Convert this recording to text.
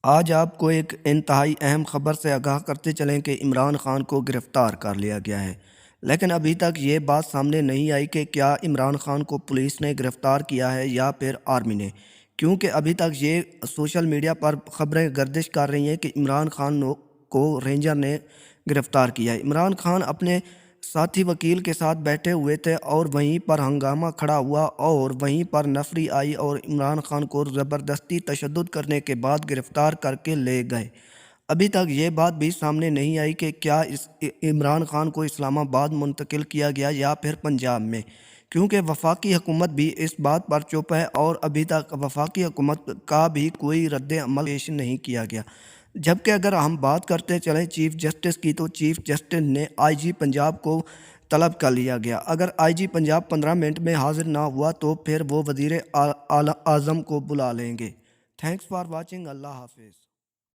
آج آپ کو ایک انتہائی اہم خبر سے آگاہ کرتے چلیں کہ عمران خان کو گرفتار کر لیا گیا ہے، لیکن ابھی تک یہ بات سامنے نہیں آئی کہ کیا عمران خان کو پولیس نے گرفتار کیا ہے یا پھر آرمی نے، کیونکہ ابھی تک یہ سوشل میڈیا پر خبریں گردش کر رہی ہیں کہ عمران خان کو رینجر نے گرفتار کیا ہے۔ عمران خان اپنے ساتھی وکیل کے ساتھ بیٹھے ہوئے تھے اور وہیں پر ہنگامہ کھڑا ہوا اور وہیں پر نفری آئی اور عمران خان کو زبردستی تشدد کرنے کے بعد گرفتار کر کے لے گئے۔ ابھی تک یہ بات بھی سامنے نہیں آئی کہ کیا عمران خان کو اسلام آباد منتقل کیا گیا یا پھر پنجاب میں، کیونکہ وفاقی حکومت بھی اس بات پر چپ ہے اور ابھی تک وفاقی حکومت کا بھی کوئی رد عمل پیش نہیں کیا گیا۔ جبکہ اگر ہم بات کرتے چلیں چیف جسٹس کی، تو چیف جسٹس نے آئی جی پنجاب کو طلب کر لیا گیا۔ اگر آئی جی پنجاب 15 منٹ میں حاضر نہ ہوا تو پھر وہ وزیر اعظم کو بلا لیں گے۔ Thanks for watching. اللہ حافظ۔